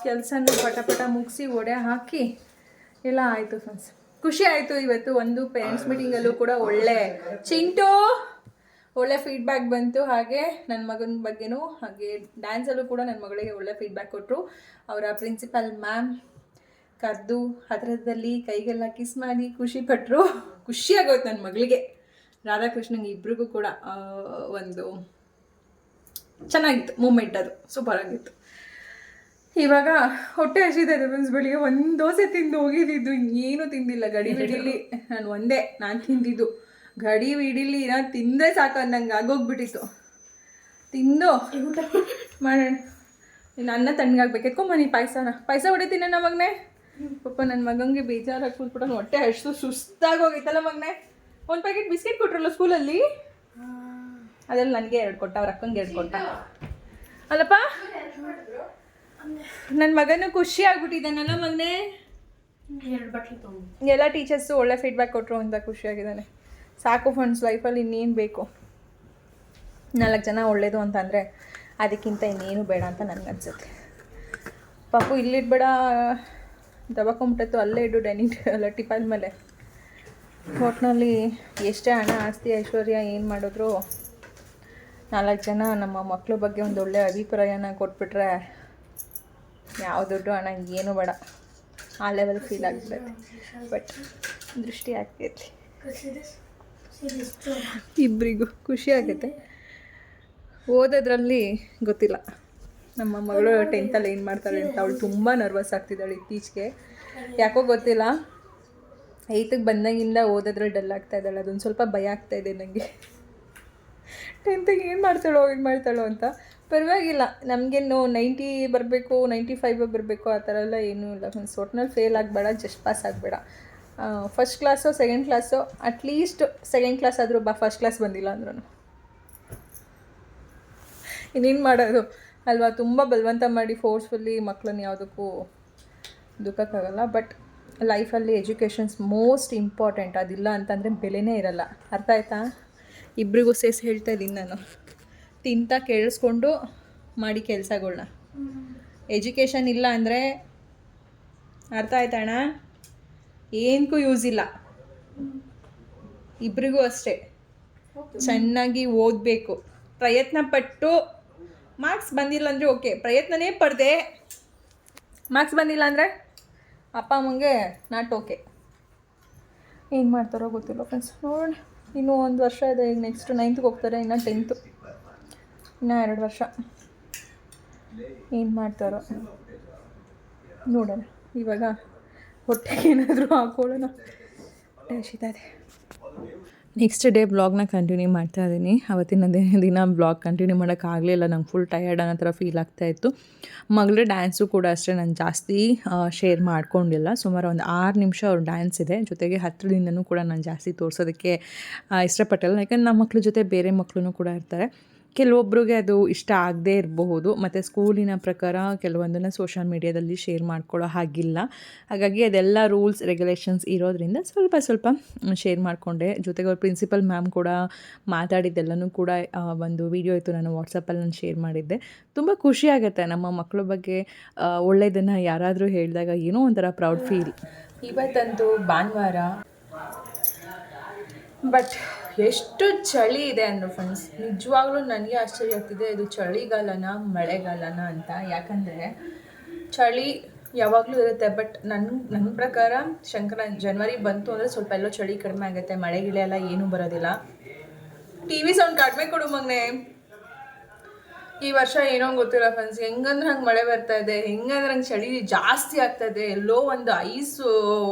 ಕೆಲಸನೂ ಪಟ ಮುಗಿಸಿ ವಡೆ ಹಾಕಿ ಎಲ್ಲ ಆಯಿತು ಫ್ರೆಂಡ್ಸ್. ಖುಷಿ ಆಯಿತು. ಇವತ್ತು ಒಂದು ಪೇರೆಂಟ್ಸ್ ಮೀಟಿಂಗಲ್ಲೂ ಕೂಡ ಒಳ್ಳೆ ಫೀಡ್ಬ್ಯಾಕ್ ಬಂತು. ಹಾಗೆ ನನ್ನ ಮಗನ ಬಗ್ಗೆನೂ ಹಾಗೆ ಡ್ಯಾನ್ಸಲ್ಲೂ ಕೂಡ ನನ್ನ ಮಗಳಿಗೆ ಒಳ್ಳೆ ಫೀಡ್ಬ್ಯಾಕ್ ಕೊಟ್ಟರು. ಅವರ ಪ್ರಿನ್ಸಿಪಲ್ ಮ್ಯಾಮ್ ಕರೆದು ಹತ್ತಿರದಲ್ಲಿ ಕೈಗೆಲ್ಲ ಕಿಸ್ ಮಾಡಿ ಖುಷಿಪಟ್ಟರು. ಖುಷಿಯಾಗೋಯ್ತು ನನ್ನ ಮಗಳಿಗೆ, ರಾಧಾಕೃಷ್ಣಂಗೆ ಇಬ್ರಿಗೂ ಕೂಡ ಒಂದು ಚೆನ್ನಾಗಿತ್ತು ಮೂಮೆಂಟ್. ಅದು ಸೂಪರಾಗಿತ್ತು. ಇವಾಗ ಹೊಟ್ಟೆ ಹಸಿದೆ ಫ್ರೆಂಡ್ಸ್. ಬೆಳಿಗ್ಗೆ ಒಂದು ದೋಸೆ ತಿಂದು ಹೋಗಿದ್ದು, ಇನ್ನೇನು ತಿಂದಿಲ್ಲ. ಗಡಿ ಬಿಡಿಲಿ ನಾನು ತಿಂದಿದ್ದು ಗಡಿ ಬಿಡಿಲಿ ನಾನು ತಿಂದರೆ ಸಾಕು ನಂಗೆ ಆಗೋಗ್ಬಿಟ್ಟಿತ್ತು. ತಿಂದು ಮಾಡೋಣ, ಇನ್ನು ಅನ್ನ ತಣ್ಣಗಾಗ್ಬೇಕು. ಎತ್ಕೊಂಬನಿ ಪಾಯಸ ಹೊಡಿತೀನಿ ನನ್ನ ಮಗನೇ. ಪಾಪ ನನ್ನ ಮಗನಿಗೆ ಬೇಜಾರಾಗಿ ಕೂತ್ಬಿಟ್ಟು ಹೊಟ್ಟೆ ಅಷ್ಟು ಸುಸ್ತಾಗಿ ಹೋಗೈತಲ್ಲ ಮಗನೇ. ಒಂದು ಪ್ಯಾಕೆಟ್ ಬಿಸ್ಕೆಟ್ ಕೊಟ್ರಲ್ಲ ಸ್ಕೂಲಲ್ಲಿ, ಅದರಲ್ಲಿ ನನಗೆ 2 ಕೊಟ್ಟ, ಅವ್ರ ಅಕ್ಕಂಗೆ 2 ಕೊಟ್ಟ ಅಲ್ಲಪ್ಪ. ನನ್ನ ಮಗನೂ ಖುಷಿ ಆಗ್ಬಿಟ್ಟಿದ್ದಾನಲ್ಲ ಮಗನೇ. ಎಲ್ಲ ಟೀಚರ್ಸು ಒಳ್ಳೆ ಫೀಡ್ಬ್ಯಾಕ್ ಕೊಟ್ಟರು ಅಂತ ಖುಷಿಯಾಗಿದ್ದಾನೆ. ಸಾಕು ಫ್ರೆಂಡ್ಸ್, ಲೈಫಲ್ಲಿ ಇನ್ನೇನು ಬೇಕು? 4 ಜನ ಒಳ್ಳೇದು ಅಂತಂದರೆ ಅದಕ್ಕಿಂತ ಇನ್ನೇನು ಬೇಡ ಅಂತ ನನಗನ್ಸುತ್ತೆ. ಪಾಪು ಇಲ್ಲಿಡ್ಬೇಡ, ದಬಕೊಂಬಿಟ್ಟು ಅಲ್ಲೇ ಇಡು ಡೈನಿಂಗ್ ಟಿಫನ್ ಮೇಲೆ. ಒಟ್ಟಿನಲ್ಲಿ ಎಷ್ಟೇ ಹಣ ಆಸ್ತಿ ಐಶ್ವರ್ಯ ಏನು ಮಾಡಿದ್ರು 4 ಜನ ನಮ್ಮ ಮಕ್ಕಳ ಬಗ್ಗೆ ಒಂದು ಒಳ್ಳೆ ಅಭಿಪ್ರಾಯನ ಕೊಟ್ಬಿಟ್ರೆ ಯಾವ ದುಡ್ಡು ಹಣ ಏನೂ ಬೇಡ, ಆ ಲೆವೆಲ್ ಫೀಲ್ ಆಗ್ಬಿಡುತ್ತೆ. ಬಟ್ ದೃಷ್ಟಿ ಆಗ್ತೈತಿ, ಇಬ್ಬರಿಗೂ ಖುಷಿ ಆಗುತ್ತೆ. ಓದೋದ್ರಲ್ಲಿ ಗೊತ್ತಿಲ್ಲ, ನಮ್ಮ ಮಗಳು 10th ಏನು ಮಾಡ್ತಾಳೆ ಅಂತ ಅವಳು ತುಂಬ ನರ್ವಸ್ ಆಗ್ತಿದ್ದಾಳೆ ಇತ್ತೀಚೆಗೆ. ಯಾಕೋ ಗೊತ್ತಿಲ್ಲ, 8th ಬಂದಾಗಿಂದ ಓದೋದ್ರಲ್ಲಿ ಡಲ್ ಆಗ್ತಾ ಇದ್ದಾಳೆ. ಅದೊಂದು ಸ್ವಲ್ಪ ಭಯ ಆಗ್ತಾಯಿದೆ ನನಗೆ. 10th ಏನು ಮಾಡ್ತಾಳೋ ಅಂತ. ಪರವಾಗಿಲ್ಲ, ನಮಗೇನು 90 ಬರಬೇಕು, 95 ಬರಬೇಕು ಆ ಥರ ಎಲ್ಲ ಏನೂ ಇಲ್ಲ. ಒಟ್ನಲ್ಲಿ ಫೇಲ್ ಆಗಬೇಡ, ಜಸ್ಟ್ ಪಾಸ್ ಆಗಬೇಡ. ಫಸ್ಟ್ ಕ್ಲಾಸೋ ಸೆಕೆಂಡ್ ಕ್ಲಾಸೋ, ಅಟ್ಲೀಸ್ಟ್ ಸೆಕೆಂಡ್ ಕ್ಲಾಸ್ ಆದರೂ ಫಸ್ಟ್ ಕ್ಲಾಸ್ ಬಂದಿಲ್ಲ ಅಂದ್ರೂ ಇನ್ನೇನು ಮಾಡೋದು ಅಲ್ವಾ. ತುಂಬ ಬಲವಂತ ಮಾಡಿ ಫೋರ್ಸ್ಫುಲ್ಲಿ ಮಕ್ಕಳನ್ನ ಯಾವುದಕ್ಕೂ ದುಃಖಕ್ಕಾಗಲ್ಲ. ಬಟ್ ಲೈಫಲ್ಲಿ ಎಜುಕೇಷನ್ಸ್ ಮೋಸ್ಟ್ ಇಂಪಾರ್ಟೆಂಟ್. ಅದಿಲ್ಲ ಅಂತಂದರೆ ಬೆಲೆನೇ ಇರಲ್ಲ. ಅರ್ಥ ಆಯ್ತಾ? ಇಬ್ಬರಿಗೂ ಸೇರಿಸಿ ಹೇಳ್ತಾ ಇದ್ದೀನಿ ನಾನು. ತಿಂತ ಕೇಳಿಸ್ಕೊಂಡು ಮಾಡಿ ಕೆಲಸಗಳನ್ನ. ಎಜುಕೇಷನ್ ಇಲ್ಲ ಅಂದರೆ ಅರ್ಥ ಆಯ್ತಣ್ಣ, ಏನಕ್ಕೂ ಯೂಸ್ ಇಲ್ಲ. ಇಬ್ಬರಿಗೂ ಅಷ್ಟೇ, ಚೆನ್ನಾಗಿ ಓದಬೇಕು, ಪ್ರಯತ್ನ ಪಟ್ಟು. ಮಾರ್ಕ್ಸ್ ಬಂದಿಲ್ಲ ಅಂದರೆ ಓಕೆ, ಪ್ರಯತ್ನನೇ ಪಡೆದೆ ಮಾರ್ಕ್ಸ್ ಬಂದಿಲ್ಲ ಅಂದರೆ ಅಪ್ಪ ಅಮ್ಮಂಗೆ ನಾಟ್ ಓಕೆ. ಏನು ಮಾಡ್ತಾರೋ ಗೊತ್ತಿಲ್ಲ ಫ್ರೆಂಡ್ಸ್, ನೋಡೋಣ. ಇನ್ನೂ 1 ವರ್ಷ ಇದೆ. ಈಗ ನೆಕ್ಸ್ಟ್ 9th ಹೋಗ್ತಾರೆ, ಇನ್ನು 10th, ಇನ್ನೂ 2 ವರ್ಷ. ಏನು ಮಾಡ್ತಾರೋ ನೋಡೋಣ. ಇವಾಗ ಹೊಟ್ಟೆಗೆ ಏನಾದರೂ ಹಾಕೊಳ್ಳೋಣ. ಹಸಿತಾ ಇದೆ. ನೆಕ್ಸ್ಟ್ ಡೇ ಬ್ಲಾಗ್ನ ಕಂಟಿನ್ಯೂ ಮಾಡ್ತಾ ಇದ್ದೀನಿ. ಅವತ್ತಿನ ದಿನ ಬ್ಲಾಗ್ ಕಂಟಿನ್ಯೂ ಮಾಡೋಕ್ಕಾಗಲಿಲ್ಲ, ನಂಗೆ ಫುಲ್ ಟಯರ್ಡ್ ಅನ್ನೋ ಥರ ಫೀಲ್ ಆಗ್ತಾಯಿತ್ತು. ಮಗಳ ಡ್ಯಾನ್ಸು ಕೂಡ ಅಷ್ಟೇ ನಾನು ಜಾಸ್ತಿ ಶೇರ್ ಮಾಡ್ಕೊಂಡಿಲ್ಲ. ಸುಮಾರು ಒಂದು 6 ನಿಮಿಷ ಅವ್ರ ಡ್ಯಾನ್ಸ್ ಇದೆ. ಜೊತೆಗೆ ಹತ್ತಿರದಿಂದನೂ ಕೂಡ ನಾನು ಜಾಸ್ತಿ ತೋರಿಸೋದಕ್ಕೆ ಇಷ್ಟಪಟ್ಟಿಲ್ಲ. ಯಾಕಂದರೆ ನಮ್ಮ ಮಕ್ಳ ಜೊತೆ ಬೇರೆ ಮಕ್ಕಳು ಕೂಡ ಇರ್ತಾರೆ. ಕೆಲವೊಬ್ರಿಗೆ ಅದು ಇಷ್ಟ ಆಗದೇ ಇರಬಹುದು. ಮತ್ತು ಸ್ಕೂಲಿನ ಪ್ರಕಾರ ಕೆಲವೊಂದನ್ನು ಸೋಷಿಯಲ್ ಮೀಡಿಯಾದಲ್ಲಿ ಶೇರ್ ಮಾಡ್ಕೊಳ್ಳೋ ಹಾಗಿಲ್ಲ. ಹಾಗಾಗಿ ಅದೆಲ್ಲ ರೂಲ್ಸ್ ರೆಗ್ಯುಲೇಷನ್ಸ್ ಇರೋದ್ರಿಂದ ಸ್ವಲ್ಪ ಶೇರ್ ಮಾಡಿಕೊಂಡೆ. ಜೊತೆಗೆ ಅವ್ರ ಪ್ರಿನ್ಸಿಪಲ್ ಮ್ಯಾಮ್ ಕೂಡ ಮಾತಾಡಿದ್ದೆಲ್ಲನೂ ಕೂಡ ಒಂದು ವಿಡಿಯೋ ಇತ್ತು, ನಾನು ವಾಟ್ಸಪ್ಪಲ್ಲಿ ನಾನು ಶೇರ್ ಮಾಡಿದ್ದೆ. ತುಂಬ ಖುಷಿಯಾಗುತ್ತೆ ನಮ್ಮ ಮಕ್ಕಳ ಬಗ್ಗೆ ಒಳ್ಳೆಯದನ್ನು ಯಾರಾದರೂ ಹೇಳಿದಾಗ ಏನೋ ಒಂಥರ ಪ್ರೌಡ್ ಫೀಲ್. ಇವತ್ತಂತೂ ಭಾನುವಾರ, ಬಟ್ ಎಷ್ಟು ಚಳಿ ಇದೆ ಅಂದರೆ ಫ್ರೆಂಡ್ಸ್, ನಿಜವಾಗ್ಲೂ ನನಗೆ ಆಶ್ಚರ್ಯ ಆಗ್ತಿದೆ ಇದು ಚಳಿಗಾಲನ ಮಳೆಗಾಲನ ಅಂತ. ಯಾಕಂದರೆ ಚಳಿ ಯಾವಾಗಲೂ ಇರುತ್ತೆ, ಬಟ್ ನನ್ನ ಪ್ರಕಾರ ಜನವರಿ ಬಂತು ಅಂದರೆ ಸ್ವಲ್ಪ ಎಲ್ಲೋ ಚಳಿ ಕಡಿಮೆ ಆಗುತ್ತೆ, ಮಳೆ ಗಿಳೆ ಎಲ್ಲ ಏನೂ ಬರೋದಿಲ್ಲ. ಟಿ ವಿ ಸೌಂಡ್ ಕಡಿಮೆ ಕೊಡು ಮಗನೆ. ಈ ವರ್ಷ ಏನೋ ಗೊತ್ತಿಲ್ಲ ಫ್ರೆಂಡ್ಸ್, ಹೆಂಗಂದ್ರೆ ಹಂಗೆ ಮಳೆ ಬರ್ತಾ ಇದೆ, ಹೆಂಗಂದ್ರೆ ಹಂಗೆ ಚಳಿ ಜಾಸ್ತಿ ಆಗ್ತಾ ಇದೆ, ಎಲ್ಲೋ ಒಂದು ಐಸ್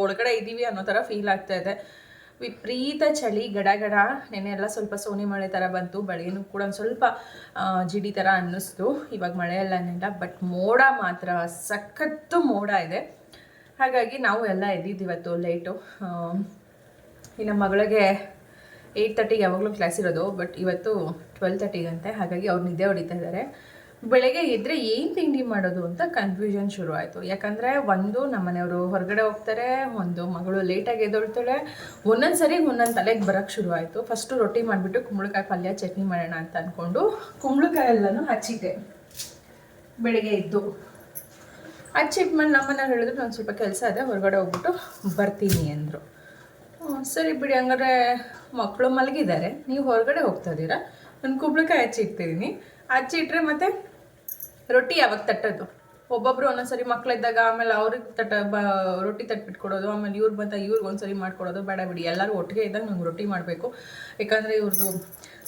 ಒಳಗಡೆ ಇದ್ದೀವಿ ಅನ್ನೋ ಥರ ಫೀಲ್ ಆಗ್ತಾ ಇದೆ. ವಿಪರೀತ ಚಳಿ, ಗಡ ನೆನ್ನೆ ಎಲ್ಲ ಸ್ವಲ್ಪ ಸೋನೆ ಮಳೆ ಥರ ಬಂತು. ಬೆಳಗ್ಗೆನೂ ಕೂಡ ಒಂದು ಸ್ವಲ್ಪ ಜಿಡಿ ಥರ ಅನ್ನಿಸ್ತು. ಇವಾಗ ಮಳೆ ಎಲ್ಲನಿಲ್ಲ, ಬಟ್ ಮೋಡ ಮಾತ್ರ ಸಖತ್ತು ಮೋಡ ಇದೆ. ಹಾಗಾಗಿ ನಾವು ಎಲ್ಲ ಎದ್ದಿದ್ದು ಇವತ್ತು ಲೇಟು. ಇನ್ನು ಮಗಳಿಗೆ 8:30ಗೆ ಯಾವಾಗಲೂ ಕ್ಲಾಸ್ ಇರೋದು, ಬಟ್ ಇವತ್ತು 12:30ಗಂತೆ. ಹಾಗಾಗಿ ಅವ್ರು ನಿದ್ದೆ ಹೊಡಿತಾ ಇದ್ದಾರೆ. ಬೆಳಗ್ಗೆ ಎದ್ದರೆ ಏನು ತಿಂಡಿ ಮಾಡೋದು ಅಂತ ಕನ್ಫ್ಯೂಷನ್ ಶುರು ಆಯಿತು. ಯಾಕಂದರೆ ಒಂದು ನಮ್ಮ ಮನೆಯವರು ಹೊರಗಡೆ ಹೋಗ್ತಾರೆ, ಒಂದು ಮಗಳು ಲೇಟಾಗಿ ಎದ್ದೊಳ್ತಾಳೆ. ಒಂದೊಂದು ಸರಿ ಒಂದೊಂದು ತಲೆಗೆ ಬರೋಕ್ಕೆ ಶುರು ಆಯಿತು. ಫಸ್ಟು ರೊಟ್ಟಿ ಮಾಡಿಬಿಟ್ಟು ಕುಂಬಳಕಾಯಿ ಪಲ್ಯ ಚಟ್ನಿ ಮಾಡೋಣ ಅಂತ ಅಂದ್ಕೊಂಡು ಕುಂಬಳಕಾಯಿ ಎಲ್ಲನೂ ಹಚ್ಚಿದ್ದೆ. ಬೆಳಗ್ಗೆ ಎದ್ದು ಹಚ್ಚಿಟ್ಮೇಲೆ ನಮ್ಮನ್ನ ಹೇಳಿದ್ರು ನಾನು ಸ್ವಲ್ಪ ಕೆಲಸ ಇದೆ, ಹೊರಗಡೆ ಹೋಗ್ಬಿಟ್ಟು ಬರ್ತೀನಿ ಅಂದರು. ಸರಿ ಬಿಡಿ, ಹಂಗಾರೆ ಮಕ್ಕಳು ಮಲಗಿದ್ದಾರೆ, ನೀವು ಹೊರಗಡೆ ಹೋಗ್ತಾ ಇದ್ದೀರಾ, ನಾನು ಕುಂಬಳಕಾಯಿ ಹಚ್ಚಿಡ್ತಿದ್ದೀನಿ. ಹಚ್ಚಿಟ್ರೆ ಮತ್ತೆ ರೊಟ್ಟಿ ಯಾವಾಗ ತಟ್ಟೋದು? ಒಬ್ಬೊಬ್ಬರು ಒಂದೊಂದ್ಸರಿ ಮಕ್ಕಳಿದ್ದಾಗ ಆಮೇಲೆ ಅವ್ರಿಗೆ ರೊಟ್ಟಿ ತಟ್ಬಿಟ್ಕೊಡೋದು, ಆಮೇಲೆ ಇವ್ರು ಬಂತ ಇವ್ರಿಗೆ ಒಂದ್ಸರಿ ಮಾಡ್ಕೊಡೋದು. ಬೇಡ ಬಿಡಿ, ಎಲ್ಲರೂ ಒಟ್ಟಿಗೆ ಇದ್ದಾಗ ನಂಗೆ ರೊಟ್ಟಿ ಮಾಡಬೇಕು. ಯಾಕಂದರೆ ಇವ್ರದ್ದು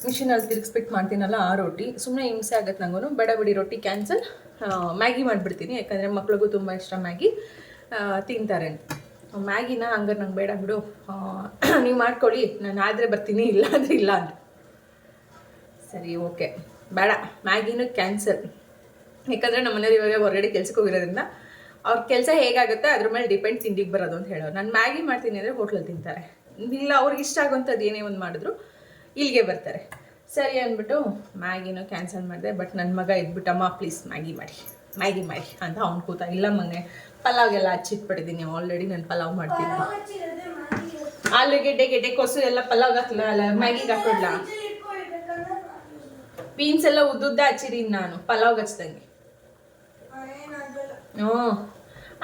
ಮಿಷಿನಲ್ಲಿ ತಿರುಗಿಸ್ಬಿಟ್ಟು ಮಾಡ್ತೀನಲ್ಲ ಆ ರೊಟ್ಟಿ ಸುಮ್ಮನೆ ಹಿಂಸೆ ಆಗುತ್ತೆ ನನಗೂ. ಬೇಡ ಬಿಡಿ, ರೊಟ್ಟಿ ಕ್ಯಾನ್ಸಲ್, ಮ್ಯಾಗಿ ಮಾಡಿಬಿಡ್ತೀನಿ. ಯಾಕಂದರೆ ಮಕ್ಳಿಗೂ ತುಂಬ ಇಷ್ಟ ಮ್ಯಾಗಿ, ತಿಂತಾರೆ. ಮ್ಯಾಗಿನ ಹಂಗಾರೆ ನಂಗೆ ಬೇಡ ಬಿಡು, ನೀವು ಮಾಡ್ಕೊಳ್ಳಿ, ನಾನು ಆದರೆ ಬರ್ತೀನಿ, ಇಲ್ಲ ಅಂದರೆ ಇಲ್ಲ ಅಂತ. ಸರಿ ಓಕೆ, ಬೇಡ ಮ್ಯಾಗಿನೂ ಕ್ಯಾನ್ಸಲ್. ಯಾಕಂದರೆ ನಮ್ಮ ಮನೆಯವ್ರು ಇವಾಗ ಹೊರಗಡೆ ಕೆಲ್ಸಕ್ಕೆ ಹೋಗಿರೋದ್ರಿಂದ ಅವ್ರ ಕೆಲಸ ಹೇಗಾಗುತ್ತೆ ಅದ್ರ ಮೇಲೆ ಡಿಪೆಂಡ್ ತಿಂಡಿಗೆ ಬರೋದು ಅಂತ ಹೇಳೋರು. ನಾನು ಮ್ಯಾಗಿ ಮಾಡ್ತೀನಿ ಅಂದರೆ ಹೋಟ್ಲಲ್ಲಿ ತಿಂತಾರೆ, ಇಲ್ಲ ಅವ್ರಿಗೆ ಇಷ್ಟ ಆಗೋಂಥದ್ದು ಏನೇ ಒಂದು ಮಾಡಿದ್ರು ಇಲ್ಲಿಗೆ ಬರ್ತಾರೆ. ಸರಿ ಅಂದ್ಬಿಟ್ಟು ಮ್ಯಾಗಿನೂ ಕ್ಯಾನ್ಸಲ್ ಮಾಡಿದೆ. ಬಟ್ ನನ್ನ ಮಗ ಇದ್ಬಿಟ್ಟಮ್ಮ ಪ್ಲೀಸ್ ಮ್ಯಾಗಿ ಮಾಡಿ ಅಂತ ಅವ್ನು ಕೂತ. ಇಲ್ಲ ಮಗನೆ, ಪಲಾವ್ಗೆಲ್ಲ ಹಚ್ಚಿಟ್ಬಿಟ್ಟಿದ್ದೀನಿ ಆಲ್ರೆಡಿ, ನಾನು ಪಲಾವ್ ಮಾಡ್ತೀನಿ. ಆಲೂಗೆಡ್ಡೆ ಕೊಸು ಎಲ್ಲ ಪಲಾವ್ಗೆ ಹಾಕಲ್ಲ, ಅಲ್ಲ ಮ್ಯಾಗಿಗೆ ಹಾಕೋಡ್ಲ. ಬೀನ್ಸ್ ಎಲ್ಲ ಉದ್ದುದ್ದ ಹಚ್ಚಿದೀನಿ ನಾನು ಪಲಾವ್ಗೆ ಹಚ್ದಂಗೆ.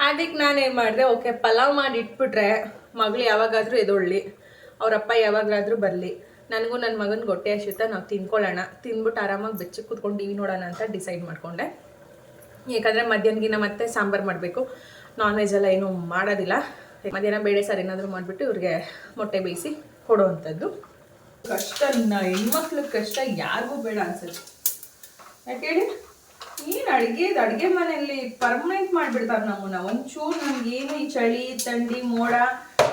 ಅದಕ್ಕೆ ನಾನೇನು ಮಾಡಿದೆ, ಓಕೆ ಪಲಾವ್ ಮಾಡಿ ಇಟ್ಬಿಟ್ರೆ ಮಗಳು ಯಾವಾಗಾದರೂ ಎದೊಳ್ಳಿ, ಅವರಪ್ಪ ಯಾವಾಗಾದರೂ ಬರಲಿ, ನನಗೂ ನನ್ನ ಮಗನ ಹೊಟ್ಟೆ ಹಸಿಯುತ್ತಾ, ನಾವು ತಿನ್ಕೊಳ್ಳೋಣ, ತಿಂದ್ಬಿಟ್ಟು ಆರಾಮಾಗಿ ಬೆಚ್ಚಗೆ ಕೂತ್ಕೊಂಡು ಟಿ ವಿ ನೋಡೋಣ ಅಂತ ಡಿಸೈಡ್ ಮಾಡಿಕೊಂಡೆ. ಯಾಕಂದರೆ ಮಧ್ಯಾಹ್ನಗಿನ ಮತ್ತೆ ಸಾಂಬಾರು ಮಾಡಬೇಕು, ನಾನ್ ವೆಜ್ ಎಲ್ಲ ಏನೂ ಮಾಡೋದಿಲ್ಲ. ಮಧ್ಯಾಹ್ನ ಬೇಳೆ ಸಾರು ಏನಾದರೂ ಮಾಡಿಬಿಟ್ಟು ಇವ್ರಿಗೆ ಮೊಟ್ಟೆ ಬೇಯಿಸಿ ಕೊಡೋವಂಥದ್ದು. ಕಷ್ಟ ಹೆಣ್ಮಕ್ಳ ಕಷ್ಟ ಯಾರಿಗೂ ಬೇಡ ಅನ್ಸುತ್ತೆ. ಯಾಕೆ ಹೇಳಿ, ಏನು ಅಡುಗೆ ಮನೆಯಲ್ಲಿ ಪರ್ಮನೆಂಟ್ ಮಾಡಿಬಿಡ್ತಾರೆ ನಮ್ಮನ್ನ. ಒಂಚೂರು ನಮಗೇನು ಈ ಚಳಿ ಥಂಡಿ ಮೋಡ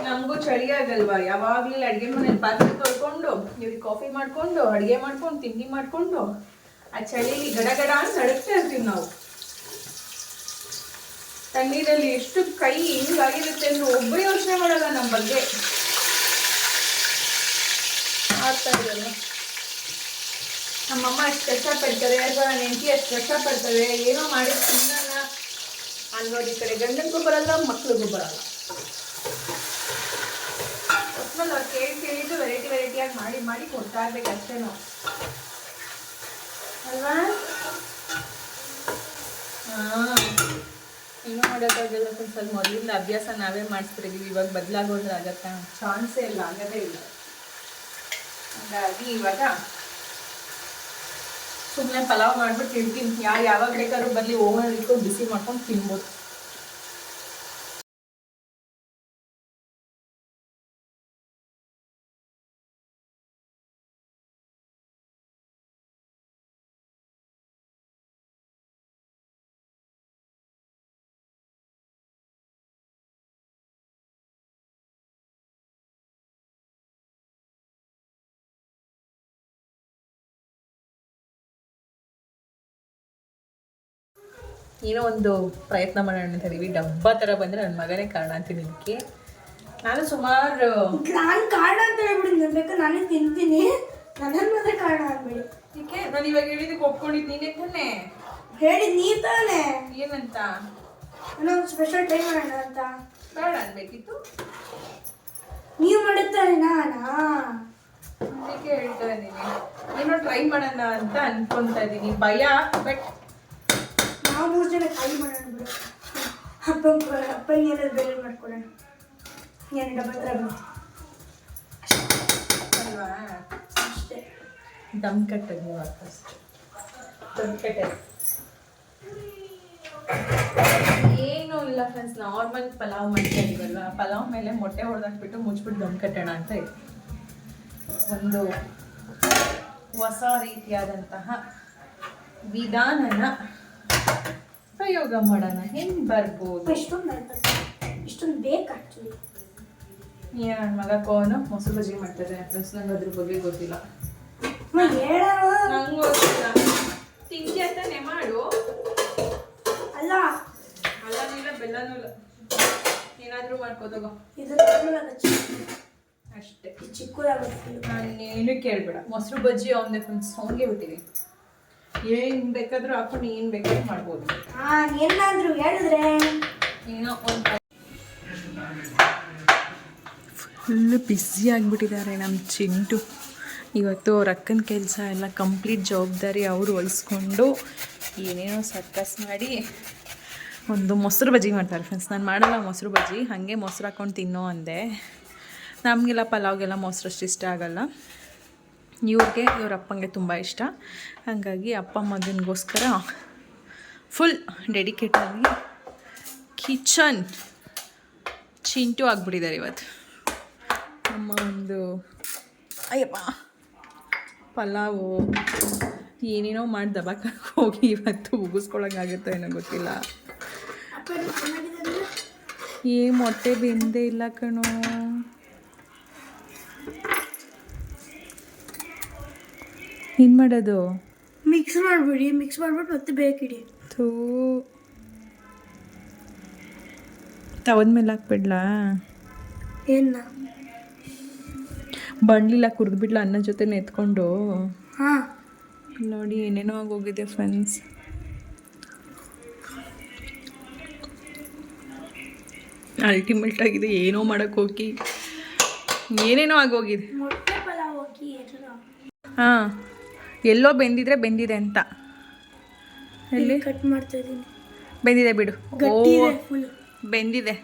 ನಮಗೂ ಚಳಿ ಆಗಲ್ವಾ? ಯಾವಾಗಲೂ ಅಡುಗೆ ಮನೇಲಿ ಪಾತ್ರೆ ತೊಳ್ಕೊಂಡು ಇವ್ರಿಗೆ ಕಾಫಿ ಮಾಡಿಕೊಂಡು ಅಡುಗೆ ಮಾಡ್ಕೊಂಡು ತಿಂಡಿ ಮಾಡಿಕೊಂಡು ಆ ಚಳಿಲಿ ಗಡ ಅಂತ ನಡುತ್ತಾ ಇರ್ತೀವಿ ನಾವು. ತಣ್ಣೀರಲ್ಲಿ ಎಷ್ಟು ಕೈ ಹಿಂಗಾಗಿರುತ್ತೆ ಅಂದ್ರೆ ಒಬ್ಬ ಯೋಚನೆ ಮಾಡಲ್ಲ ನಮ್ಮ ಬಗ್ಗೆ. ಆಗ್ತಾ ಇರಲ್ಲ. ನಮ್ಮಮ್ಮ ಅಷ್ಟು ಕಷ್ಟಪಡ್ತಾರೆ, ಅಥವಾ ನನ್ನ ಹೆಂಡತಿ ಅಷ್ಟು ಕಷ್ಟಪಡ್ತಾರೆ, ಏನೋ ಮಾಡಿ ತಿನ್ನೋಣ ಅನ್ನೋದು ಈ ಕಡೆ ಗಂಡನಿಗೂ ಬರಲ್ಲ, ಮಕ್ಳಿಗೂ ಬರಲ್ಲ. ಒಟ್ನಲ್ಲಿ ಅವ್ರು ಕೇಳಿದ್ದು ವೆರೈಟಿಯಾಗಿ ಮಾಡಿ ಕೊಡ್ತಾ ಇರ್ಬೇಕು ಅಷ್ಟೇ ನಾವು, ಅಲ್ವಾ? ಇನ್ನೂ ಮಾಡೋಕ್ಕಾಗಲ್ಲ. ಸ್ವಲ್ಪ ಮೊದಲಿಂದ ಅಭ್ಯಾಸ ನಾವೇ ಮಾಡಿಸ್ಬಿಟ್ಟಿದ್ದೀವಿ, ಇವಾಗ ಬದಲಾಗೋದ್ರೆ ಆಗತ್ತಾ? ಚಾನ್ಸೇ ಇಲ್ಲ, ಆಗೋದೇ ಇಲ್ಲ. ಹಾಗಾಗಿ ಇವಾಗ ಸುಮ್ಮನೆ ಪಲಾವ್ ಮಾಡಿಬಿಟ್ಟು ತಿಂತೀನಿ. ಯಾವಾಗ ಬೇಕಾದ್ರೂ ಬರಲಿ, ಓವನಲ್ಲಿ ಇಟ್ಕೊಂಡು ಬಿಸಿ ಮಾಡ್ಕೊಂಡು ತಿನ್ಬೋದು. ಏನೋ ಒಂದು ಪ್ರಯತ್ನ ಮಾಡೋಣ ಅಂತ ಇದೀವಿ. ಡಬ್ಬ ಥರ ಬಂದರೆ ನನ್ನ ಮಗನೇ ಕಾರಣ ಅಂತೀನಿ ಇದಕ್ಕೆ. ನಾನು ಸುಮಾರು ನಾನು ಕಾರಣ ಅಂತ ಹೇಳ್ಬಿಡಿ, ಬೇಕಾದ್ರೆ ನಾನೇ ತಿಂತೀನಿ, ನನ್ನ ಮಾತ್ರ ಕಾರಣ ಆಗ್ಬೇಡಿ. ಏಕೆ ನಾನು ಇವಾಗ ಹೇಳಿದಕ್ಕೆ ಒಪ್ಕೊಂಡಿದ್ದು ನೀನೇ ತಾನೇ ಹೇಳಿದ್ ನೀ ತಾನೇ. ಏನಂತ? ನಾನು ಸ್ಪೆಷಲ್ ಟ್ರೈ ಮಾಡೋಣ ಅಂತ. ಬೇಡ ಅನ್ಬೇಕಿತ್ತು. ನೀವು ಮಾಡುತ್ತಾರೆ ನಾನಾ ಅದಕ್ಕೆ ಹೇಳ್ತಾ ಇದ್ದೀನಿ, ಏನೋ ಟ್ರೈ ಮಾಡೋಣ ಅಂತ ಅನ್ಕೊಂತಾ ಇದ್ದೀನಿ. ಭಯ, ಬಟ್ ನಾವು 3 ಜನ ಖಾಲಿ ಮಾಡೋಣ ಬಿಡು. ಅಪ್ಪ ಏನಾದ್ರು ಬೇರೆ ಮಾಡ್ಕೊಡೋಣ. ಏನು ಡಬಲ್ ಥರ ಅಲ್ವಾ? ಅಷ್ಟೇ. ದಮ್ ಕಟ್ಟೋದು ನೀವು ಫಸ್ಟ್. ದಮ್ ಕಟ್ಟೋದು ಏನೂ ಇಲ್ಲ ಫ್ರೆಂಡ್ಸ್, ನಾರ್ಮಲ್ ಪಲಾವ್ ಮಾಡ್ತಾ ಇದೀವಲ್ವ, ಪಲಾವ್ ಮೇಲೆ ಮೊಟ್ಟೆ ಹೊಡೆದಾಕ್ಬಿಟ್ಟು ಮುಚ್ಚಿಬಿಟ್ಟು ದಮ್ ಕಟ್ಟೋಣ ಅಂತ ಇದೆ. ಒಂದು ಹೊಸ ರೀತಿಯಾದಂತಹ ವಿಧಾನನ ಪ್ರಯೋಗ ಮಾಡೋಣ. ಹೆಂಗೆ ಬರ್ಬೋದು? ಇಷ್ಟೊಂದು ಬೇಕು ಆ್ಯಕ್ಚುಲಿ. ನನ್ನ ಮಗ ಕೋನು ಮೊಸರು ಬಜ್ಜಿ ಮಾಡ್ತಾರೆ ಫ್ರೆಂಡ್ಸ್. ನಂಗೆ ಅದ್ರ ಬಗ್ಗೆ ಗೊತ್ತಿಲ್ಲ. ನಂಗೂ ಗೊತ್ತಿಲ್ಲ. ತಿಂಡಿ ಅಂತಾನೆ ಮಾಡು. ಅಲ್ಲ ಅಲ್ಲನೂ ಇಲ್ಲ ಬೆಲ್ಲನೂ ಇಲ್ಲ, ಏನಾದರೂ ಮಾಡ್ಕೋತಗೋ. ಇದು ಅಷ್ಟೇ, ಚಿಕ್ಕದಾಗುತ್ತೆ. ನಾನು ಏನು ಕೇಳಬೇಡ. ಮೊಸರು ಬಜ್ಜಿ ಅವನೇ ಫ್ರೆಂಡ್ಸ್, ಅವನಿಗೆ ಬಿಟ್ಟಿದ್ದೀನಿ. ಏನು ಬೇಕಾದರೂ ಹಾಕೊಂಡು ಏನು ಬೇಕಾದ್ರೂ ಮಾಡ್ಬೋದು. ಏನಾದರೂ ಹೇಳಿದ್ರೆ ಏನೋ ಒಂದು ಫುಲ್ಲು ಬ್ಯುಸಿ ಆಗಿಬಿಟ್ಟಿದ್ದಾರೆ ನಮ್ಮ ಚಿಂಟು. ಇವತ್ತು ಅವ್ರ ಅಕ್ಕನ ಕೆಲಸ ಎಲ್ಲ ಕಂಪ್ಲೀಟ್ ಜವಾಬ್ದಾರಿ ಅವರು ವಹಿಸ್ಕೊಂಡು ಏನೇನೋ ಸರ್ಕಸ್ ಮಾಡಿ ಒಂದು ಮೊಸರು ಬಜ್ಜಿ ಮಾಡ್ತಾರೆ ಫ್ರೆಂಡ್ಸ್. ನಾನು ಮಾಡಲ್ಲ ಮೊಸರು ಬಜ್ಜಿ, ಹಾಗೆ ಮೊಸರು ಹಾಕ್ಕೊಂಡು ತಿನ್ನೋ ಅಂದೆ. ನಮಗೆಲ್ಲ ಪಲಾವ್ಗೆಲ್ಲ ಮೊಸರು ಅಷ್ಟು ಇಷ್ಟ ಆಗಲ್ಲ. ಇವ್ರಿಗೆ ಇವ್ರ ಅಪ್ಪಂಗೆ ತುಂಬ ಇಷ್ಟ. ಹಾಗಾಗಿ ಅಪ್ಪ ಮಗನಿಗೋಸ್ಕರ ಫುಲ್ ಡೆಡಿಕೇಟಾಗಿ ಕಿಚನ್ ಚಿಂಟು ಆಗಿಬಿಟ್ಟಿದ್ದಾರೆ ಇವತ್ತು. ನಮ್ಮ ಒಂದು ಅಯ್ಯಪ್ಪ ಪಲಾವು ಏನೇನೋ ಮಾಡಿ ದಬಾಕಕ್ಕೆ ಹೋಗಿ ಇವತ್ತು ಉಗಿಸ್ಕೊಳಂಗಾಗುತ್ತೋ ಏನೋ ಗೊತ್ತಿಲ್ಲ. ಮೊಟ್ಟೆ ಬೆಂದೇ ಇಲ್ಲ ಕಣೋ. ಏನು ಮಾಡೋದು? ಮಿಕ್ಸ್ ಮಾಡಿಬಿಡಿ, ಮಿಕ್ಸ್ ಮಾಡಿಬಿಟ್ಟು ಮತ್ತೆ ಬೇಕಿಡಿ. ತವದ ಮೇಲೆ ಹಾಕ್ಬಿಡ್ಲಾ? ಏನು ಬಂಡ್ಲಿಲ್ಲ, ಕುರ್ದ್ಬಿಡ್ಲ ಅನ್ನ ಜೊತೆ ಎತ್ಕೊಂಡು. ಹಾಂ ನೋಡಿ ಏನೇನೋ ಆಗೋಗಿದೆ ಫ್ರೆಂಡ್ಸ್. ಅಲ್ಟಿಮೇಟ್ ಆಗಿದೆ. ಏನೋ ಮಾಡೋಕ್ಕೆ ಹೋಗಿ ಏನೇನೋ ಆಗೋಗಿದೆ. ಮೊಟ್ಟೆ ಪಲಾವ್ ಹಾಕಿ ಹಾಂ, ಎಲ್ಲೋ ಬೆಂದಿದೆ ಅಂತ. ಎಲ್ಲಿ ಕಟ್ ಮಾಡ್ತಾ ಇದ್ದೀನಿ. ಬೆಂದಿದೆ ಬಿಡು. ಫುಲ್ ಬೆಂದಿದೆ.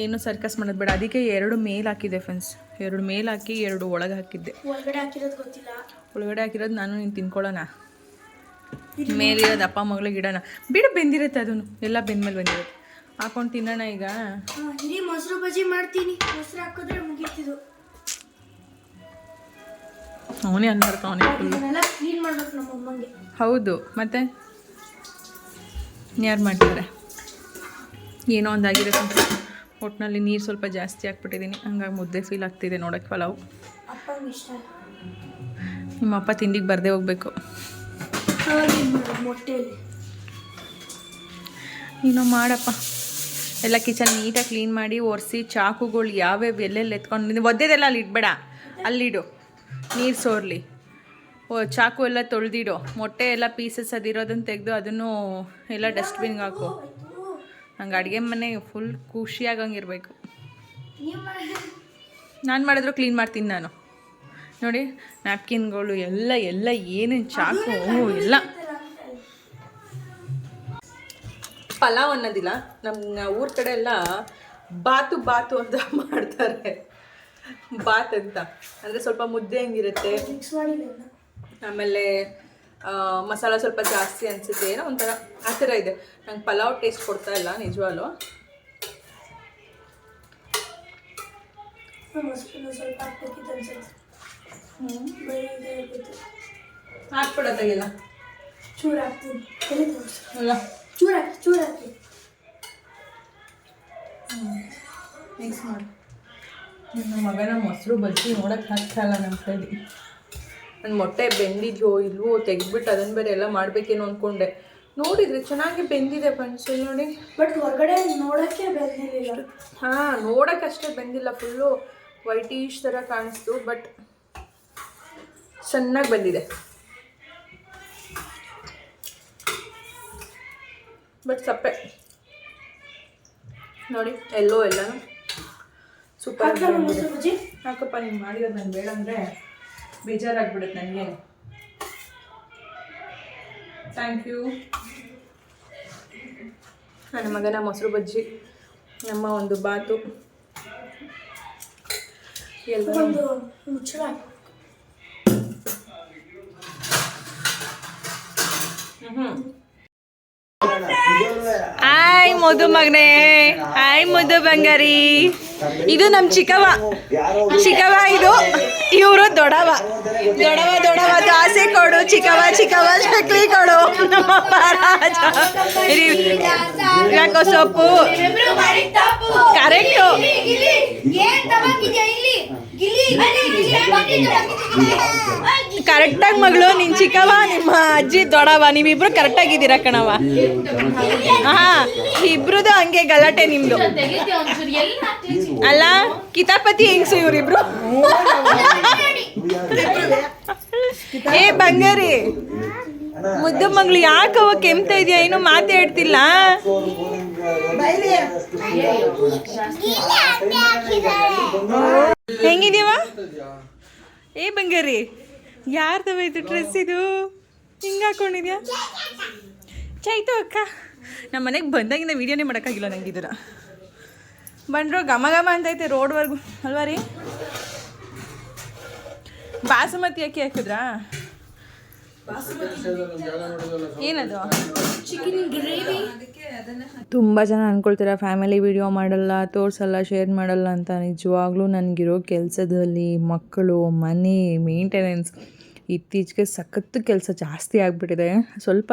ಏನು ಸರ್ಕಸ್ ಮಾಡೋದು ಬೇಡ. ಅದಕ್ಕೆ 2 ಮೇಲ್ ಹಾಕಿದ್ದೆ ಫ್ರೆಂಡ್ಸ್. 2 ಮೇಲ್ ಹಾಕಿ 2 ಒಳಗೆ ಹಾಕಿದ್ದೆ. ಒಳಗಡೆ ಹಾಕಿರೋದು ಗೊತ್ತಿಲ್ಲ. ಒಳಗಡೆ ಹಾಕಿರೋದು ನಾನು ನೀನು ತಿನ್ಕೊಳ್ಳೋಣ. ಮೇಲಿರೋದು ಅಪ್ಪ ಮಗಳಿಗೆ ಇಡೋಣ. ಬಿಡು, ಬೆಂದಿರುತ್ತೆ ಅದನ್ನು. ಎಲ್ಲ ಬೆಂದ್ಮೇಲೆ ಬಂದಿರುತ್ತೆ. ಹಾಕೊಂಡು ತಿನ್ನೋಣ ಈಗ. ಇಡೀ ಮೊಸರು ಬಜ್ಜಿ ಮಾಡ್ತೀನಿ. ಮೊಸರು ಹಾಕಿದ್ರೆ ಮುಗೀತಿದ್ದು. ಅವನೇ ಅನ್ಬಾರ್ದು, ಅವನೇ ಫುಲ್ ಕ್ಲೀನ್ ಮಾಡ್ಬೇಕು ನಮ್ಮ ಅಮ್ಮಂಗೆ. ಹೌದು, ಮತ್ತೆ ಯಾರು ಮಾಡ್ತಾರೆ? ಏನೋ ಒಂದಾಗಿದೆ. ಒಟ್ಟಿನಲ್ಲಿ ನೀರು ಸ್ವಲ್ಪ ಜಾಸ್ತಿ ಹಾಕ್ಬಿಟ್ಟಿದ್ದೀನಿ, ಹಂಗಾಗಿ ಮುದ್ದೆ ಫೀಲ್ ಆಗ್ತಿದೆ ನೋಡೋಕ್ಕೆ ಪಲಾವು. ಅಪ್ಪಂಗೆ ಇಷ್ಟ. ನಿಮ್ಮ ಅಪ್ಪ ತಿಂಡಿಗೆ ಬರದೇ ಹೋಗ್ಬೇಕು. ಮೊಟ್ಟೆಯಲ್ಲಿ ಏನೋ ಮಾಡಪ್ಪ. ಎಲ್ಲ ಕಿಚನ್ ನೀಟಾಗಿ ಕ್ಲೀನ್ ಮಾಡಿ ಒರೆಸಿ, ಚಾಕುಗಳು ಯಾವ್ಯಾವ ಎಲ್ಲೆಲ್ಲಿ ಎತ್ಕೊಂಡು ಒದ್ದೆದೆಲ್ಲ ಅಲ್ಲಿ ಇಡಬೇಡ, ಅಲ್ಲಿಡು, ನೀರು ಸೋರ್ಲಿ. ಚಾಕು ಎಲ್ಲ ತೊಳೆದಿಡು. ಮೊಟ್ಟೆ ಎಲ್ಲ ಪೀಸಸ್ ಅದಿರೋದನ್ನು ತೆಗೆದು ಅದನ್ನು ಎಲ್ಲ ಡಸ್ಟ್ಬಿನ್ಗೆ ಹಾಕು. ನಂಗೆ ಅಡುಗೆ ಮನೆ ಫುಲ್ ಖುಷಿಯಾಗಂಗಿರ್ಬೇಕು. ನಾನು ಮಾಡಿದ್ರು ಕ್ಲೀನ್ ಮಾಡ್ತೀನಿ ನಾನು. ನೋಡಿ ನ್ಯಾಪ್ಕಿನ್ಗಳು ಎಲ್ಲ ಏನೇನು ಚಾಕು ಎಲ್ಲ. ಪಲಾವ್ ಅನ್ನೋದಿಲ್ಲ, ನಮ್ಮ ಊರ ಕಡೆ ಎಲ್ಲ ಬಾತು ಅಂತ ಮಾಡ್ತಾರೆ. ಬಾತ್ ಅಂತ ಅಂದರೆ ಸ್ವಲ್ಪ ಮುದ್ದೆ ಹಂಗಿರುತ್ತೆ. ಆಮೇಲೆ ಮಸಾಲ ಸ್ವಲ್ಪ ಜಾಸ್ತಿ ಅನಿಸುತ್ತೆ, ಏನೋ ಒಂಥರ ಆ ಥರ ಇದೆ. ನಂಗೆ ಪಲಾವ್ ಟೇಸ್ಟ್ ಕೊಡ್ತಾ ಇಲ್ಲ ನಿಜವಾಗ್ಲೂ. ಹಾಕ್ಬಿಡತ್ತಾಗೆಲ್ಲ ಚೂರು ಹಾಕ್ತೀನಿ. ಅಲ್ಲ ಚೂರು ಹಾಕಿ ಮಿಕ್ಸ್ ಮಾಡಿ. ನನ್ನ ಮಗನ ಮೊಸರು ಬಜ್ಜಿ ನೋಡೋಕ್ಕೆ ಹಾಕ್ತಲ್ಲ ನಮ್ಮ ಕೈಲಿ. ನನ್ನ ಮೊಟ್ಟೆ ಬೆಂದಿದೆಯೋ ಇಲ್ವೋ ತೆಗೆದ್ಬಿಟ್ಟು ಅದನ್ನು ಬೇರೆ ಎಲ್ಲ ಮಾಡಬೇಕೇನೋ ಅಂದ್ಕೊಂಡೆ. ನೋಡಿದರೆ ಚೆನ್ನಾಗಿ ಬೆಂದಿದೆ ಫ್ರೆಂಡ್ಸ್, ಇಲ್ಲಿ ನೋಡಿ. ಬಟ್ ಹೊರಗಡೆ ನೋಡೋಕ್ಕೆ ಬೆಂದಿರಲಿಲ್ಲ. ಹಾಂ, ನೋಡೋಕ್ಕಷ್ಟೇ ಬೆಂದಿಲ್ಲ, ಫುಲ್ಲು ವೈಟಿಶ್ ಥರ ಕಾಣಿಸ್ತು, ಬಟ್ ಚೆನ್ನಾಗಿ ಬಂದಿದೆ. ಬಟ್ ಸಪ್ಪೆ ನೋಡಿ, ಎಲ್ಲನೂ ಸೂಪರ್. ಯಾಕಪ್ಪ ನೀನು ಮಾಡಿರೋದು ನಾನು ಬೇಡ ಅಂದರೆ ಬೇಜಾರಾಗ್ಬಿಡುತ್ತೆ ನನಗೆ. Thank you. ನನ್ನ ಮಗನ ಮೊಸರು ಬಜ್ಜಿ, ನಮ್ಮ ಒಂದು ಬಾತು, ಒಂದು ಮುಚ್ಚಳ. ಹಾಯ್ ಮಧು ಮಗನೇ, ಹಾಯ್ ಮಧು ಬಂಗಾರಿ. ಇದು ನಮ್ಮ ಚಿಕ್ಕವ, ಇದು ಇವರು ದೊಡವ ದೋಸೆ ಕೊಡು, ಚಿಕ್ಕವ ಚಕ್ಲಿ ಕೊಡು, ನಮ್ಮ ಮಹಾರಾಜ. ಯಾಕೋ ಸೊಪ್ಪು ಕರೆಕ್ಟು. ಕರೆಕ್ಟಾಗಿ ಮಗಳು, ನಿನ್ ಚಿಕ್ಕವ ನಿಮ್ಮ ಅಜ್ಜಿ ದೊಡವ, ನೀವಿಬ್ರು ಕರೆಕ್ಟಾಗಿದ್ದೀರ ಕಣವ. ಹಾಂ, ಇಬ್ರದ್ದು ಹಂಗೆ ಗಲಾಟೆ ನಿಮ್ದು ಅಲ್ಲ. ಕಿತಾಪತಿ ಹೆಂಗ್ಸು ಇವರಿಬ್ರು. ಏ ಬಂಗಾರಿ ಮುದ್ದು ಮಗಳು, ಯಾಕವ ಕೆಮ್ತಾ ಇದೆಯಾ? ಏನು ಮಾತಾಡ್ತಿಲ್ಲ. ಹೆಂಗಿದೀವ? ಏ ಬಂಗಾರಿ, ಯಾರ್ದವ ಇದು ಡ್ರೆಸ್? ಇದು ಹಿಂಗೆ ಹಾಕೊಂಡಿದ್ಯಾ? ಚೈತು ಅಕ್ಕ, ನಮ್ಮ ಮನೆಗೆ ಬಂದಾಗಿಂದ ವೀಡಿಯೋನೇ ಮಾಡೋಕ್ಕಾಗಿಲ್ಲ ನಂಗಿದ್ದೀರ. ಬಂದರು ಘಮ ಅಂತೈತೆ ರೋಡ್ವರೆಗೂ ಅಲ್ವಾ ರೀ? ಬಾಸುಮತಿ ಅಕ್ಕಿ ಹಾಕಿದ್ರಾ? ಏನದು? Chicken gravy. ತುಂಬ ಜನ ಅಂದ್ಕೊಳ್ತೀರ ಫ್ಯಾಮಿಲಿ ವಿಡಿಯೋ ಮಾಡಲ್ಲ, ತೋರಿಸಲ್ಲ, ಶೇರ್ ಮಾಡಲ್ಲ ಅಂತ. ನಿಜವಾಗ್ಲೂ ನನಗಿರೋ ಕೆಲಸದಲ್ಲಿ ಮಕ್ಕಳು, ಮನೆ ಮೇಂಟೆನೆನ್ಸ್, ಇತ್ತೀಚೆಗೆ ಸಖತ್ತು ಕೆಲಸ ಜಾಸ್ತಿ ಆಗಿಬಿಟ್ಟಿದೆ. ಸ್ವಲ್ಪ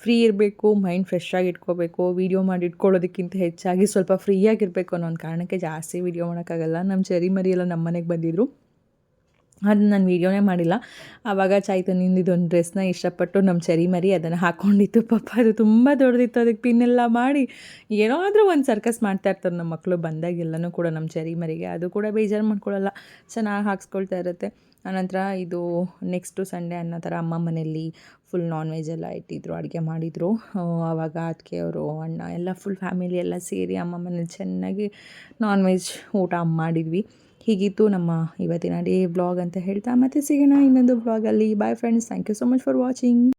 ಫ್ರೀ ಇರಬೇಕು, ಮೈಂಡ್ ಫ್ರೆಶ್ ಆಗಿ ಇಟ್ಕೋಬೇಕು. ವೀಡಿಯೋ ಮಾಡಿ ಇಟ್ಕೊಳ್ಳೋದಕ್ಕಿಂತ ಹೆಚ್ಚಾಗಿ ಸ್ವಲ್ಪ ಫ್ರೀಯಾಗಿರಬೇಕು ಅನ್ನೋ ಒಂದು ಕಾರಣಕ್ಕೆ ಜಾಸ್ತಿ ವೀಡಿಯೋ ಮಾಡೋಕ್ಕಾಗಲ್ಲ. ನಮ್ಮ ಚೆರಿ ಮರಿ ಎಲ್ಲ ನಮ್ಮ ಮನೆಗೆ ಬಂದಿದ್ದರು, ಅದನ್ನ ನಾನು ವೀಡಿಯೋನೇ ಮಾಡಿಲ್ಲ. ಆವಾಗ ಚೈತನ್ಯಂದು ಇದೊಂದು ಡ್ರೆಸ್ನ ಇಷ್ಟಪಟ್ಟು ನಮ್ಮ ಚೆರಿ ಮರಿ ಅದನ್ನು ಹಾಕ್ಕೊಂಡಿತ್ತು. ಪಾಪ ಅದು ತುಂಬ ದೊಡ್ಡದಿತ್ತು, ಅದಕ್ಕೆ ಪಿನ್ನೆಲ್ಲ ಮಾಡಿ ಏನಾದರೂ ಒಂದು ಸರ್ಕಸ್ ಮಾಡ್ತಾಯಿರ್ತಾರೆ ನಮ್ಮ ಮಕ್ಕಳು ಬಂದಾಗೆಲ್ಲನೂ ಕೂಡ ನಮ್ಮ ಚೆರಿ ಮರಿಗೆ. ಅದು ಕೂಡ ಬೇಜಾರು ಮಾಡ್ಕೊಳ್ಳಲ್ಲ, ಚೆನ್ನಾಗಿ ಹಾಕ್ಸ್ಕೊಳ್ತಾ ಇರುತ್ತೆ. ಆನಂತರ ಇದು ನೆಕ್ಸ್ಟು ಸಂಡೇ ಅನ್ನೋ ಥರ ಅಮ್ಮ ಮನೆಯಲ್ಲಿ ಫುಲ್ ನಾನ್ ವೆಜ್ ಎಲ್ಲ ಇಟ್ಟಿದ್ರು, ಅಡುಗೆ ಮಾಡಿದರು. ಆವಾಗ ಅದಕ್ಕೆ ಅವರು ಅಣ್ಣ ಎಲ್ಲ ಫುಲ್ ಫ್ಯಾಮಿಲಿ ಎಲ್ಲ ಸೇರಿ ಅಮ್ಮ ಮನೇಲಿ ಚೆನ್ನಾಗಿ ನಾನ್ ವೆಜ್ ಊಟ ಮಾಡಿದ್ವಿ. ಹೀಗಿತ್ತು ನಮ್ಮ ಇವತ್ತಿನ ಡೇ ವ್ಲಾಗ್ ಅಂತ ಹೇಳ್ತಾ ಮತ್ತೆ ಸಿಗೋಣ ಇನ್ನೊಂದು ವ್ಲಾಗಲ್ಲಿ. Bye friends, thank you so much for watching.